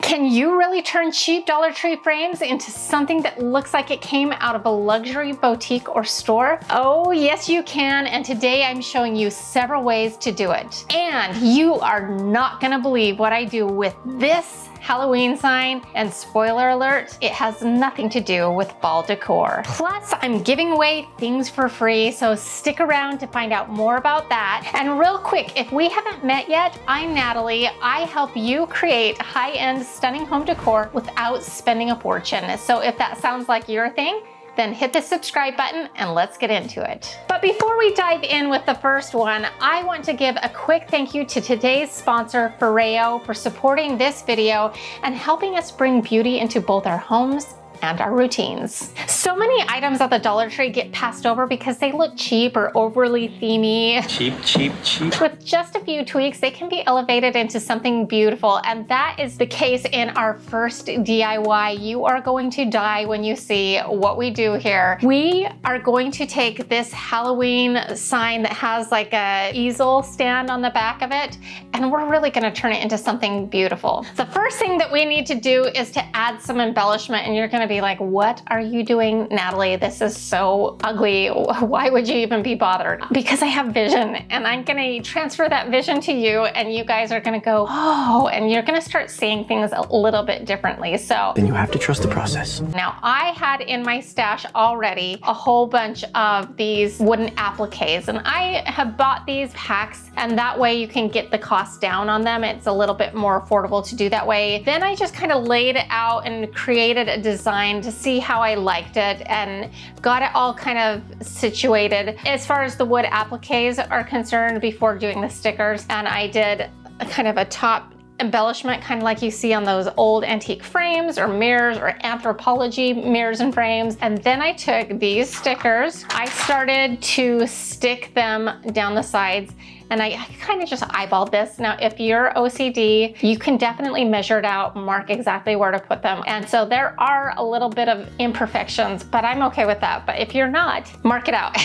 Can you really turn cheap Dollar Tree frames into something that looks like it came out of a luxury boutique or store? Oh, yes you can, and today I'm showing you several ways to do it. And you are not gonna believe what I do with this Halloween sign, and spoiler alert, it has nothing to do with fall decor. Plus, I'm giving away things for free, so stick around to find out more about that. And real quick, if we haven't met yet, I'm Natalie. I help you create high-end, stunning home decor without spending a fortune. So if that sounds like your thing, then hit the subscribe button and let's get into it. But before we dive in with the first one, I want to give a quick thank you to today's sponsor, Foreo, for supporting this video and helping us bring beauty into both our homes and our routines. So many items at the Dollar Tree get passed over because they look cheap or overly themey. Cheap, cheap, cheap. With just a few tweaks, they can be elevated into something beautiful, and that is the case in our first DIY. You are going to die when you see what we do here. We are going to take this Halloween sign that has like a easel stand on the back of it, and we're really gonna turn it into something beautiful. The first thing that we need to do is to add some embellishment, and you're gonna be like, what are you doing, Natalie? This is so ugly. Why would you even be bothered? Because I have vision, and I'm gonna transfer that vision to you, and you guys are gonna go, oh, and you're gonna start seeing things a little bit differently. So then you have to trust the process. Now, I had in my stash already a whole bunch of these wooden appliques, and I have bought these packs, and that way you can get the cost down on them. It's a little bit more affordable to do that way. Then I just kind of laid it out and created a design to see how I liked it and got it all kind of situated as far as the wood appliques are concerned before doing the stickers. And I did a kind of a top embellishment, kind of like you see on those old antique frames or mirrors or Anthropologie mirrors and frames. And then I took these stickers, I started to stick them down the sides, and I kind of just eyeballed this. Now, if you're OCD, you can definitely measure it out, mark exactly where to put them. And so there are a little bit of imperfections, but I'm okay with that. But if you're not, mark it out.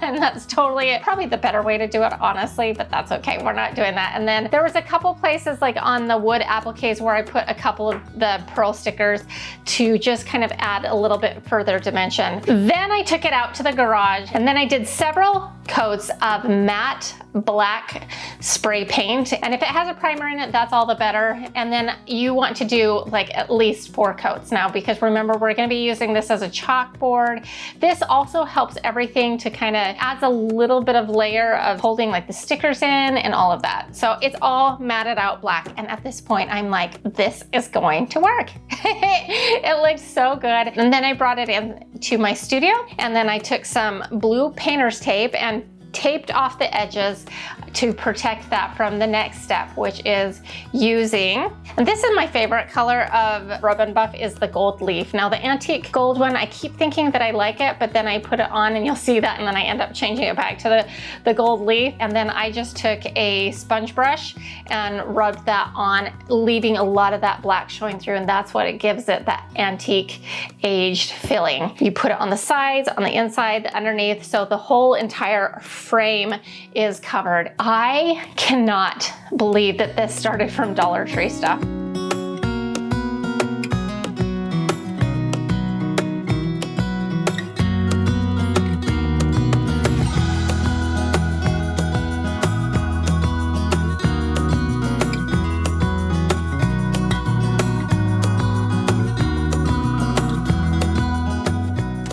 And that's totally probably the better way to do it, honestly, but that's okay. We're not doing that. And then there was a couple places like on the wood appliques where I put a couple of the pearl stickers to just kind of add a little bit further dimension. Then I took it out to the garage, and then I did several coats of matte black spray paint. And if it has a primer in it, that's all the better. And then you want to do like at least 4 coats now, because remember, we're going to be using this as a chalkboard. This also helps everything to kind of adds a little bit of layer of holding like the stickers in and all of that. So it's all matted out black. And at this point, I'm like, this is going to work. It looks so good. And then I brought it in to my studio, and then I took some blue painter's tape and taped off the edges to protect that from the next step, which is using, and this is my favorite color of Rub and Buff, is the gold leaf. Now the antique gold one, I keep thinking that I like it, but then I put it on and you'll see that, and then I end up changing it back to the gold leaf. And then I just took a sponge brush and rubbed that on, leaving a lot of that black showing through, and that's what it gives it, that antique aged feeling. You put it on the sides, on the inside, underneath, so the whole entire frame is covered. I cannot believe that this started from Dollar Tree stuff.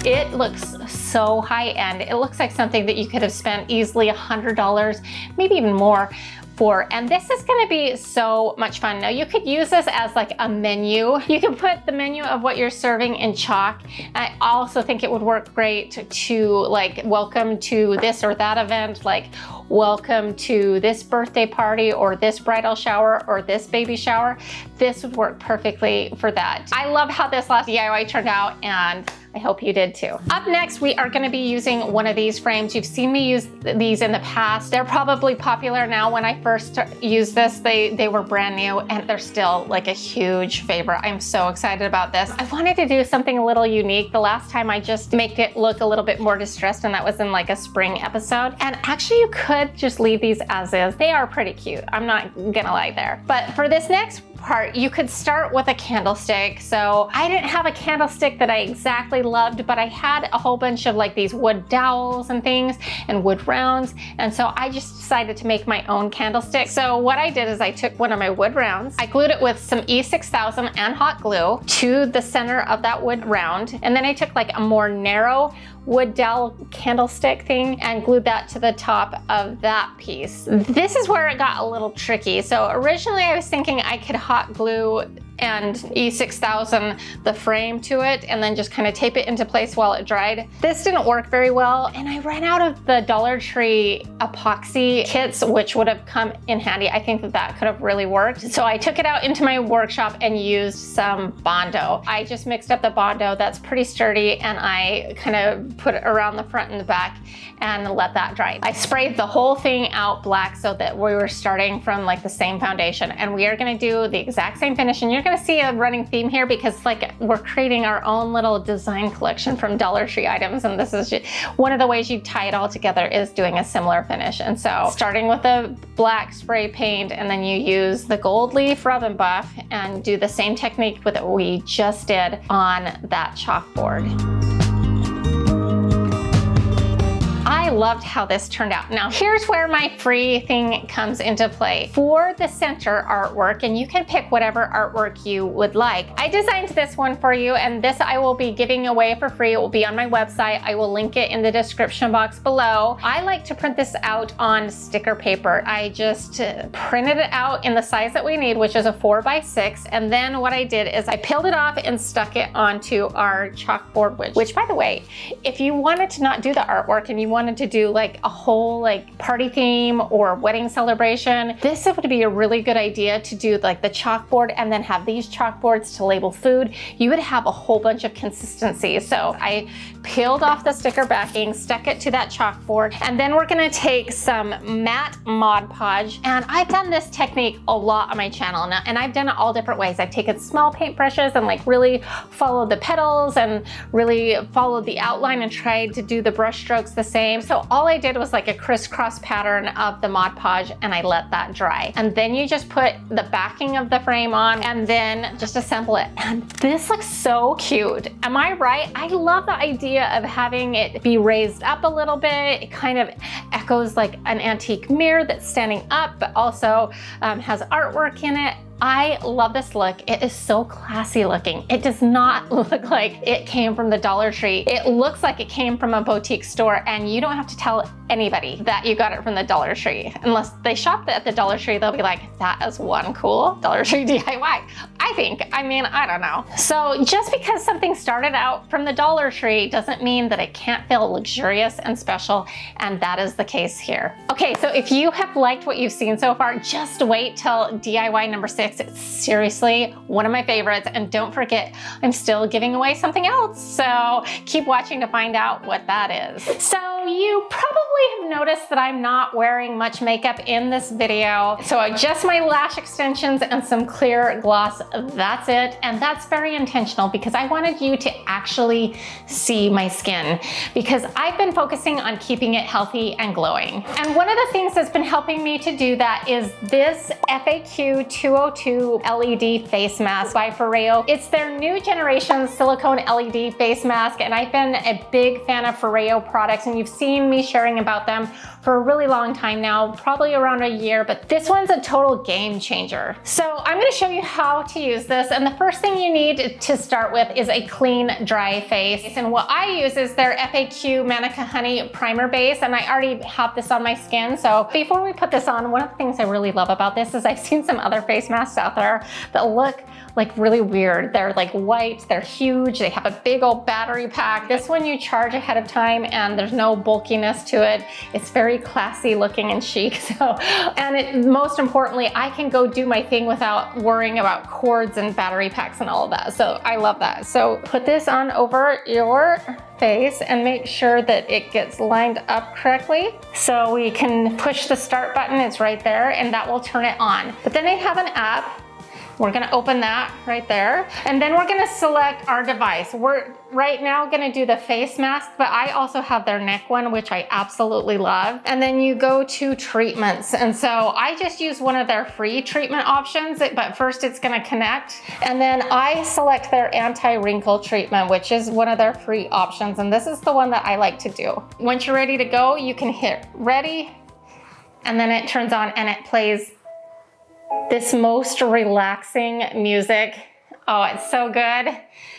It looks so high end. It looks like something that you could have spent easily $100, maybe even more for. And this is gonna be so much fun. Now you could use this as like a menu. You can put the menu of what you're serving in chalk. I also think it would work great to like welcome to this or that event, like welcome to this birthday party or this bridal shower or this baby shower. This would work perfectly for that. I love how this last DIY turned out, and I hope you did too. Up next, we are gonna be using one of these frames. You've seen me use these in the past. They're probably popular now. When I first used this, they were brand new, and they're still like a huge favorite. I'm so excited about this. I wanted to do something a little unique. The last time I just make it look a little bit more distressed, and that was in like a spring episode. And actually you could just leave these as is. They are pretty cute. I'm not gonna lie there. But for this next part, you could start with a candlestick. So I didn't have a candlestick that I exactly loved, but I had a whole bunch of like these wood dowels and things and wood rounds. And so I just decided to make my own candlestick. So what I did is I took one of my wood rounds, I glued it with some E6000 and hot glue to the center of that wood round. And then I took like a more narrow wood dowel candlestick thing and glued that to the top of that piece. This is where it got a little tricky. So originally I was thinking I could hot glue and E6000 the frame to it and then just kind of tape it into place while it dried. This didn't work very well, and I ran out of the Dollar Tree epoxy kits, which would have come in handy. I think that that could have really worked. So I took it out into my workshop and used some Bondo. I just mixed up the Bondo, that's pretty sturdy, and I kind of put it around the front and the back and let that dry. I sprayed the whole thing out black so that we were starting from like the same foundation, and we are gonna do the exact same finish, and you're gonna see a running theme here because like we're creating our own little design collection from Dollar Tree items, and this is just one of the ways you tie it all together is doing a similar finish. And so starting with the black spray paint, and then you use the gold leaf rub and buff and do the same technique with what we just did on that chalkboard. I loved how this turned out. Now here's where my free thing comes into play. For the center artwork, and you can pick whatever artwork you would like, I designed this one for you, and this I will be giving away for free. It will be on my website. I will link it in the description box below. I like to print this out on sticker paper. I just printed it out in the size that we need, which is a 4x6, and then what I did is I peeled it off and stuck it onto our chalkboard, which by the way, if you wanted to not do the artwork and you wanted to do like a whole like party theme or wedding celebration, this would be a really good idea to do like the chalkboard and then have these chalkboards to label food. You would have a whole bunch of consistency. So I peeled off the sticker backing, stuck it to that chalkboard, and then we're gonna take some matte Mod Podge. And I've done this technique a lot on my channel now, and I've done it all different ways. I've taken small paintbrushes and like really followed the petals and really followed the outline and tried to do the brush strokes the same. So all I did was like a crisscross pattern of the Mod Podge, and I let that dry. And then you just put the backing of the frame on and then just assemble it. And this looks so cute. Am I right? I love the idea of having it be raised up a little bit. It kind of echoes like an antique mirror that's standing up, but also has artwork in it. I love this look. It is so classy looking. It does not look like it came from the Dollar Tree. It looks like it came from a boutique store, and you don't have to tell anybody that you got it from the Dollar Tree. Unless they shop at the Dollar Tree, they'll be like, that is one cool Dollar Tree DIY. I think, I mean, I don't know. So just because something started out from the Dollar Tree doesn't mean that it can't feel luxurious and special, and that is the case here. Okay, so if you have liked what you've seen so far, just wait till DIY number 6. It's seriously one of my favorites, and don't forget, I'm still giving away something else. So keep watching to find out what that is. So you probably have noticed that I'm not wearing much makeup in this video. So just my lash extensions and some clear gloss, that's it. And that's very intentional because I wanted you to actually see my skin, because I've been focusing on keeping it healthy and glowing. And one of the things that's been helping me to do that is this FAQ 202 LED face mask by Foreo. It's their new generation silicone LED face mask, and I've been a big fan of Foreo products, and you've seen me sharing about them for a really long time now, probably around a year, but this one's a total game changer. So I'm gonna show you how to use this, and the first thing you need to start with is a clean, dry face. And what I use is their FAQ Manica Honey Primer Base, and I already have this on my skin. So before we put this on, one of the things I really love about this is I've seen some other face masks out there that look like really weird. They're like white, they're huge, they have a big old battery pack. This one you charge ahead of time and there's no bulkiness to it. It's very classy looking and chic. So, and most importantly, I can go do my thing without worrying about cords and battery packs and all of that. So I love that. So put this on over your face and make sure that it gets lined up correctly. So we can push the start button, it's right there, and that will turn it on. But then they have an app We're gonna open that right there. And then we're gonna select our device. We're right now gonna do the face mask, but I also have their neck one, which I absolutely love. And then you go to treatments. And so I just use one of their free treatment options, but first it's gonna connect. And then I select their anti-wrinkle treatment, which is one of their free options. And this is the one that I like to do. Once you're ready to go, you can hit ready, and then it turns on and it plays this most relaxing music. Oh, it's so good.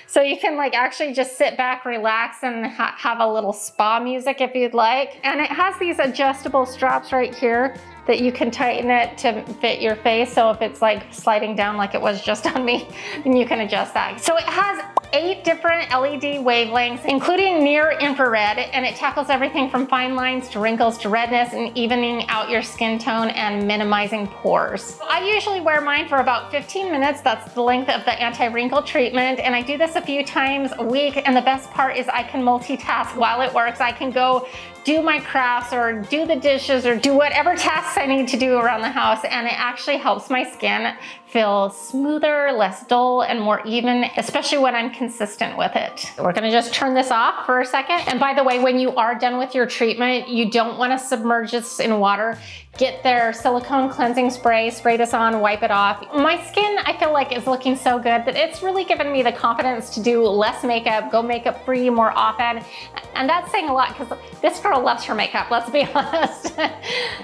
So you can like actually just sit back, relax, and have a little spa music if you'd like. And it has these adjustable straps right here that you can tighten it to fit your face. So if it's like sliding down like it was just on me, then you can adjust that. So it has 8 different LED wavelengths, including near infrared, and it tackles everything from fine lines to wrinkles to redness and evening out your skin tone and minimizing pores. I usually wear mine for about 15 minutes. That's the length of the anti-wrinkle treatment, and I do this a few times a week, and the best part is I can multitask while it works. I can go do my crafts or do the dishes or do whatever tasks I need to do around the house, and it actually helps my skin feel smoother, less dull, and more even, especially when I'm consistent with it. We're gonna just turn this off for a second. And by the way, when you are done with your treatment, you don't wanna submerge this in water. Get their silicone cleansing spray, spray this on, wipe it off. My skin, I feel like, is looking so good that it's really given me the confidence to do less makeup, go makeup free more often. And that's saying a lot because this girl loves her makeup, let's be honest.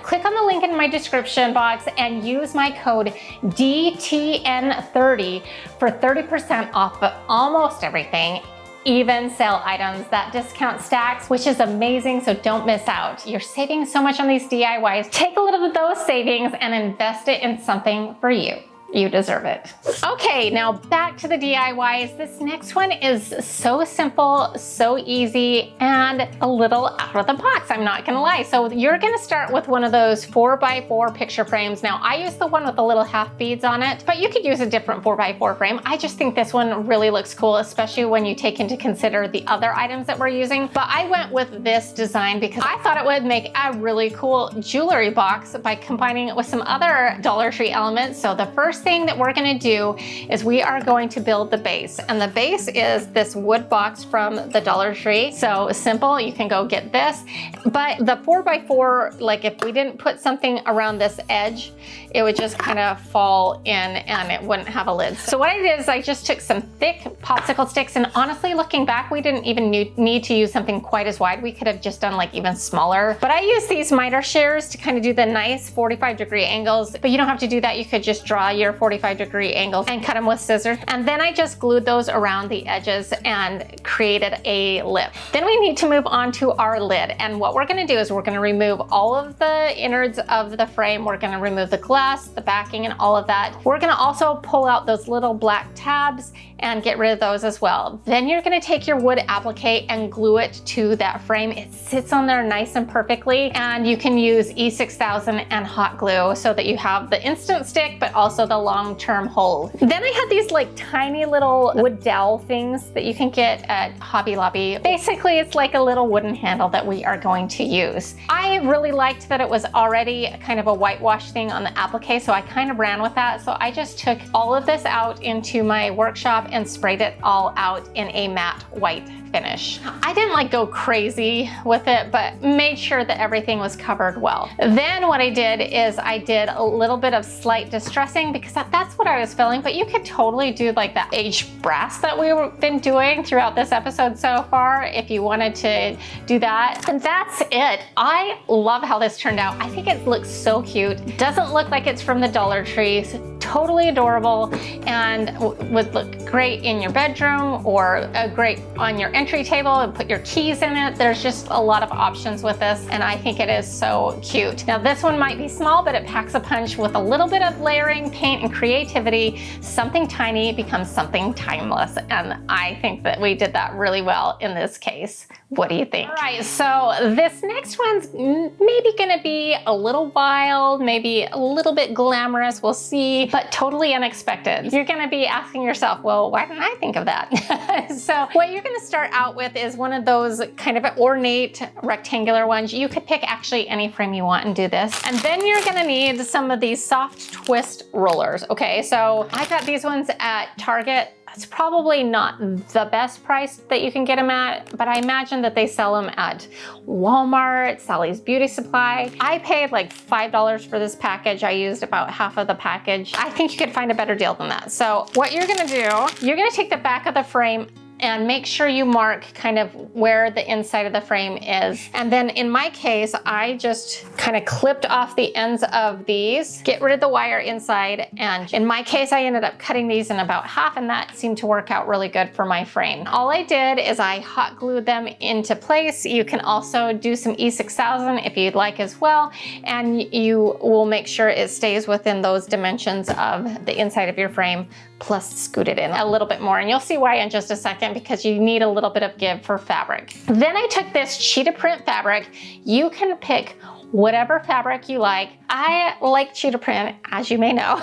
Click on the link in my description box and use my code DTN30 for 30% off of almost everything, even sale items. That discount stacks, which is amazing, so don't miss out. You're saving so much on these DIYs. Take a little of those savings and invest it in something for you. You deserve it. Okay, now back to the DIYs. This next one is so simple, so easy, and a little out of the box, I'm not gonna lie. So you're gonna start with one of those 4x4 picture frames. Now I use the one with the little half beads on it, but you could use a different 4x4 frame. I just think this one really looks cool, especially when you take into consider the other items that we're using. But I went with this design because I thought it would make a really cool jewelry box by combining it with some other Dollar Tree elements. So the first thing that we're gonna do is we are going to build the base, and the base is this wood box from the Dollar Tree. So simple, you can go get this, but the 4x4, like if we didn't put something around this edge, it would just kind of fall in and it wouldn't have a lid. So what I did is I just took some thick popsicle sticks, and honestly, looking back, we didn't even need to use something quite as wide. We could have just done like even smaller, but I used these miter shears to kind of do the nice 45-degree angles, but you don't have to do that. You could just draw your 45-degree angles and cut them with scissors. And then I just glued those around the edges and created a lip. Then we need to move on to our lid. And what we're gonna do is we're gonna remove all of the innards of the frame. We're gonna remove the glass, the backing, and all of that. We're gonna also pull out those little black tabs and get rid of those as well. Then you're gonna take your wood applique and glue it to that frame. It sits on there nice and perfectly, and you can use E6000 and hot glue so that you have the instant stick, but also the long-term hold. Then I had these like tiny little wood dowel things that you can get at Hobby Lobby. Basically, it's like a little wooden handle that we are going to use. I really liked that it was already kind of a whitewash thing on the applique, so I kind of ran with that. So I just took all of this out into my workshop and sprayed it all out in a matte white finish. I didn't like go crazy with it, but made sure that everything was covered well. Then what I did is I did a little bit of slight distressing because that's what I was feeling, but you could totally do like that aged brass that we've been doing throughout this episode so far if you wanted to do that. And that's it. I love how this turned out. I think it looks so cute. Doesn't look like it's from the Dollar Tree. Totally adorable and would look great in your bedroom or great on your entry table and put your keys in it. There's just a lot of options with this, and I think it is so cute. Now this one might be small, but it packs a punch with a little bit of layering, paint, and creativity. Something tiny becomes something timeless, and I think that we did that really well in this case. What do you think? All right, so this next one's maybe gonna be a little wild, maybe a little bit glamorous, we'll see. but totally unexpected. You're gonna be asking yourself, well, why didn't I think of that? So what you're gonna start out with is one of those kind of ornate rectangular ones. You could pick actually any frame you want and do this. And then you're gonna need some of these soft twist rollers. Okay, so I got these ones at Target. It's probably not the best price that you can get them at, but I imagine that they sell them at Walmart, Sally's Beauty Supply. I paid like $5 for this package. I used about half of the package. I think you could find a better deal than that. So what you're gonna do, you're gonna take the back of the frame and make sure you mark kind of where the inside of the frame is. And then in my case, I just kind of clipped off the ends of these, get rid of the wire inside. And in my case, I ended up cutting these in about half, and that seemed to work out really good for my frame. All I did is I hot glued them into place. You can also do some E6000 if you'd like as well. And you will make sure it stays within those dimensions of the inside of your frame, plus scoot it in a little bit more. And you'll see why in just a second, because you need a little bit of give for fabric. Then I took this cheetah print fabric. You can pick whatever fabric you like. I like cheetah print, as you may know.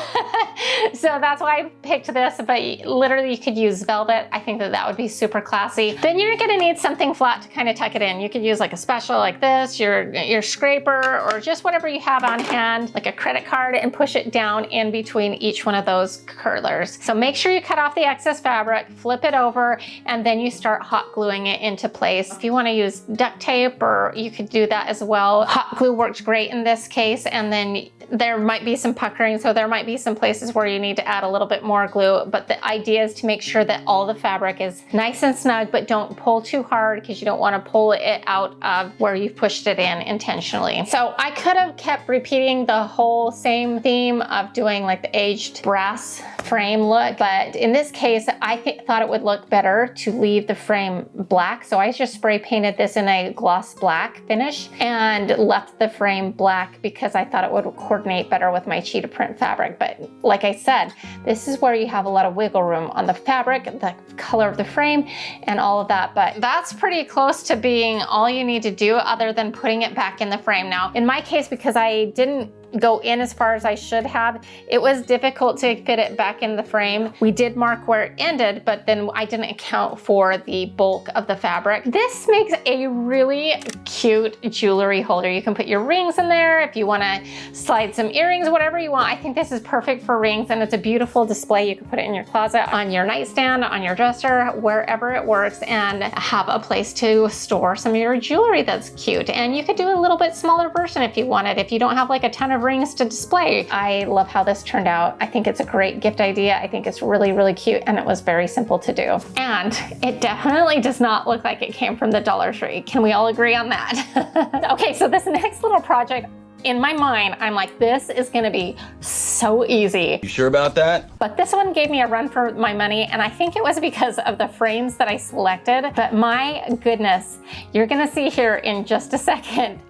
So that's why I picked this, but literally you could use velvet. I think that that would be super classy. Then you're gonna need something flat to kind of tuck it in. You could use like a special like this, your scraper, or just whatever you have on hand, like a credit card, and push it down in between each one of those curlers. So make sure you cut off the excess fabric, flip it over, and then you start hot gluing it into place. If you wanna use duct tape, or you could do that as well. Hot glue works great in this case, and then there might be some puckering, so there might be some places where you need to add a little bit more glue, but the idea is to make sure that all the fabric is nice and snug, but don't pull too hard, because you don't want to pull it out of where you've pushed it in intentionally. So I could have kept repeating the whole same theme of doing like the aged brass frame look, but in this case, I thought it would look better to leave the frame black, so I just spray painted this in a gloss black finish and left the frame black because I thought it would coordinate better with my cheetah print fabric. But like I said, this is where you have a lot of wiggle room on the fabric, the color of the frame, and all of that. But that's pretty close to being all you need to do, other than putting it back in the frame. Now, in my case, because I didn't go in as far as I should have, it was difficult to fit it back in the frame. We did mark where it ended, but then I didn't account for the bulk of the fabric. This makes a really cute jewelry holder. You can put your rings in there if you want to slide some earrings, whatever you want. I think this is perfect for rings, and it's a beautiful display. You can put it in your closet, on your nightstand, on your dresser, wherever it works, and have a place to store some of your jewelry that's cute. And you could do a little bit smaller version if you wanted, if you don't have like a ton of rings to display. I love how this turned out. I think it's a great gift idea. I think it's really, really cute, and it was very simple to do. And it definitely does not look like it came from the Dollar Tree. Can we all agree on that? Okay, so this next little project, in my mind, I'm like, this is gonna be so easy. You sure about that? But this one gave me a run for my money, and I think it was because of the frames that I selected. But my goodness, you're gonna see here in just a second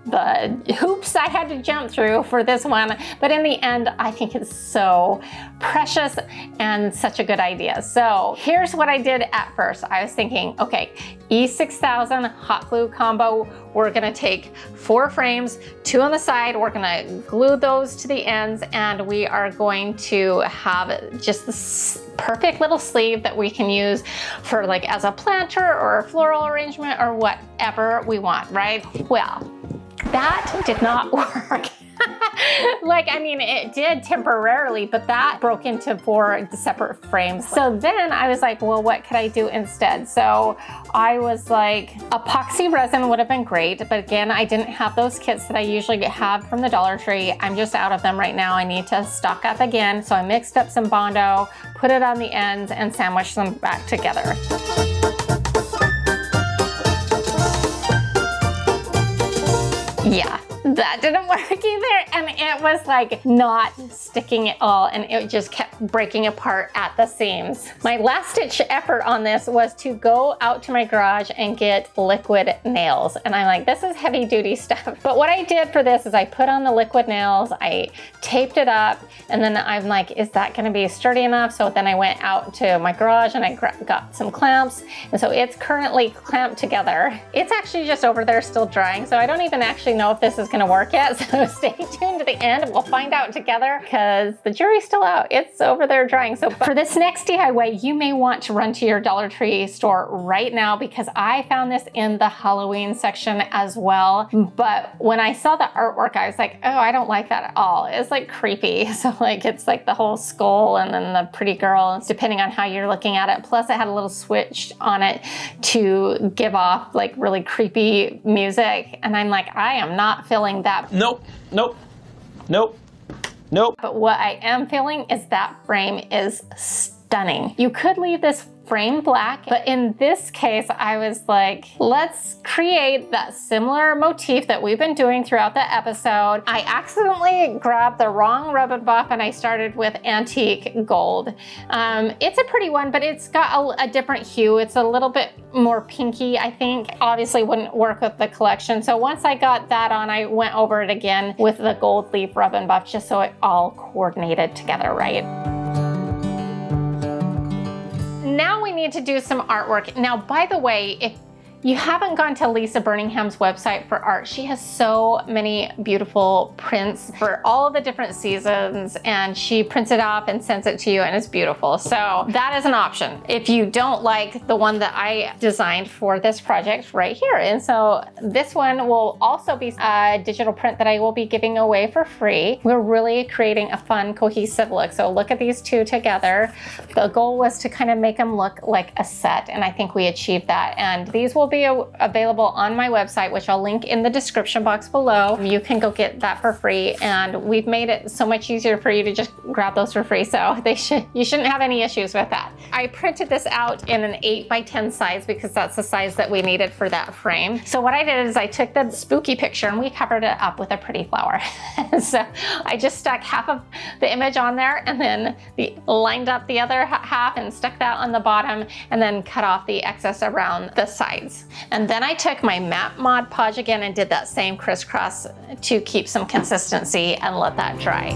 the hoops I had to jump through for this one, but in the end, I think it's so precious and such a good idea. So here's what I did at first. I was thinking, okay, E6000 hot glue combo. We're gonna take 4 frames, 2 on the side. We're gonna glue those to the ends, and we are going to have just this perfect little sleeve that we can use for like as a planter or a floral arrangement or whatever we want, right? Well, that did not work. Like, I mean, it did temporarily, but that broke into 4 separate frames. So then I was like, well, what could I do instead? So I was like, epoxy resin would have been great, but again, I didn't have those kits that I usually have from the Dollar Tree. I'm just out of them right now. I need to stock up again. So I mixed up some Bondo, put it on the ends, and sandwiched them back together. Yeah, that didn't work either, and it was like not sticking at all, and it just kept breaking apart at the seams. My last ditch effort on this was to go out to my garage and get liquid nails, and I'm like, this is heavy duty stuff. But what I did for this is I put on the liquid nails, I taped it up, and then I'm like, is that gonna be sturdy enough? So then I went out to my garage and I got some clamps, and so it's currently clamped together. It's actually just over there still drying, so I don't even actually know if this is gonna work yet, so stay tuned to the end. We'll find out together, because because the jury's still out. It's over there drying. So for this next DIY, you may want to run to your Dollar Tree store right now because I found this in the Halloween section as well. But when I saw the artwork, I was like, oh, I don't like that at all. It's like creepy. So like, it's like the whole skull and then the pretty girl, depending on how you're looking at it. Plus it had a little switch on it to give off like really creepy music. And I'm like, I am not feeling that. Nope, nope, nope, nope. But what I am feeling is that frame is stunning. You could leave this frame black, but in this case, I was like, let's create that similar motif that we've been doing throughout the episode. I accidentally grabbed the wrong rub and buff and I started with antique gold. It's a pretty one, but it's got a different hue. It's a little bit more pinky, I think. Obviously wouldn't work with the collection. So once I got that on, I went over it again with the gold leaf rub and buff just so it all coordinated together right. Now we need to do some artwork. Now, by the way, if you haven't gone to Lisa Birmingham's website for art, she has so many beautiful prints for all of the different seasons, and she prints it off and sends it to you, and it's beautiful. So that is an option if you don't like the one that I designed for this project right here. And so this one will also be a digital print that I will be giving away for free. We're really creating a fun, cohesive look. So look at these two together. The goal was to kind of make them look like a set, and I think we achieved that. And these will be available on my website, which I'll link in the description box below. You can go get that for free, and we've made it so much easier for you to just grab those for free. So you shouldn't have any issues with that. I printed this out in an 8x10 size because that's the size that we needed for that frame. So what I did is I took the spooky picture and we covered it up with a pretty flower. So I just stuck half of the image on there and then lined up the other half and stuck that on the bottom and then cut off the excess around the sides. And then I took my matte Mod Podge again and did that same crisscross to keep some consistency and let that dry.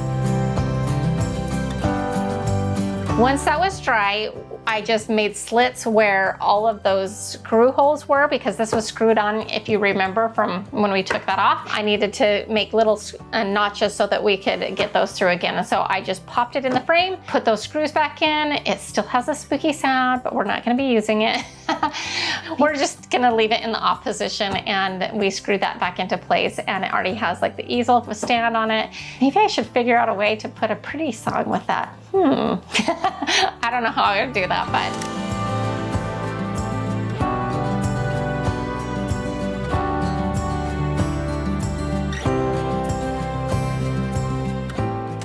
Once that was dry, I just made slits where all of those screw holes were because this was screwed on, if you remember from when we took that off. I needed to make little notches so that we could get those through again. And so I just popped it in the frame, put those screws back in. It still has a spooky sound, but we're not gonna be using it. We're just gonna leave it in the off position, and we screwed that back into place, and it already has like the easel stand on it. Maybe I should figure out a way to put a pretty song with that. I don't know how I would do that, but.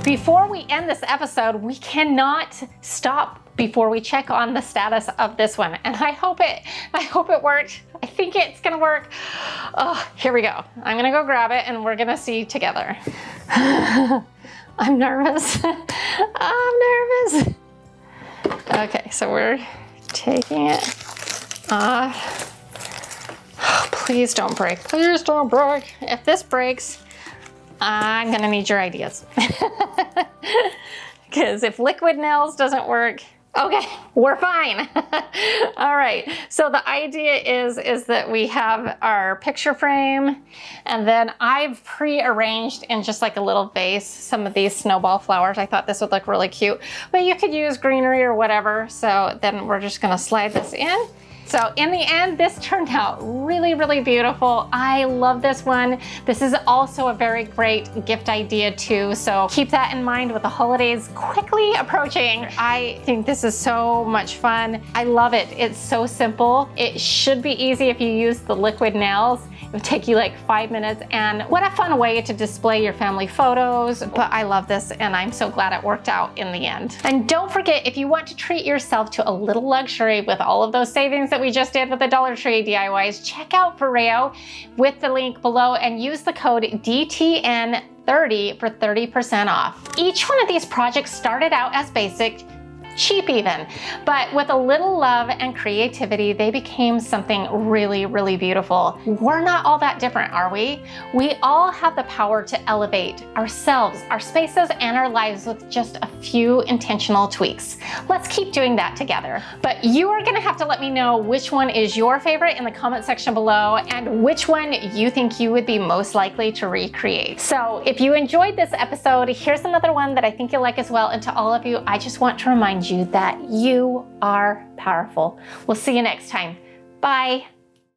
Before we end this episode, we cannot stop before we check on the status of this one. And I hope it worked. I think it's gonna work. Oh, here we go. I'm gonna go grab it and we're gonna see together. I'm nervous. I'm nervous. Okay, so we're taking it off. Oh, please don't break. Please don't break. If this breaks, I'm gonna need your ideas. Because if liquid nails doesn't work, okay, we're fine. All right, so the idea is that we have our picture frame, and then I've pre-arranged in just like a little vase some of these snowball flowers. I thought this would look really cute, but you could use greenery or whatever. So then we're just gonna slide this in. So in the end, this turned out really, really beautiful. I love this one. This is also a very great gift idea too. So keep that in mind with the holidays quickly approaching. I think this is so much fun. I love it. It's so simple. It should be easy if you use the liquid nails. It would take you like 5 minutes, and what a fun way to display your family photos. But I love this, and I'm so glad it worked out in the end. And don't forget, if you want to treat yourself to a little luxury with all of those savings that we just did with the Dollar Tree DIYs, check out Foreo with the link below and use the code DTN30 for 30% off. Each one of these projects started out as basic, cheap even. But with a little love and creativity, they became something really, really beautiful. We're not all that different, are we? We all have the power to elevate ourselves, our spaces, and our lives with just a few intentional tweaks. Let's keep doing that together. But you are gonna have to let me know which one is your favorite in the comment section below and which one you think you would be most likely to recreate. So if you enjoyed this episode, here's another one that I think you'll like as well. And to all of you, I just want to remind you that you are powerful. We'll see you next time. Bye.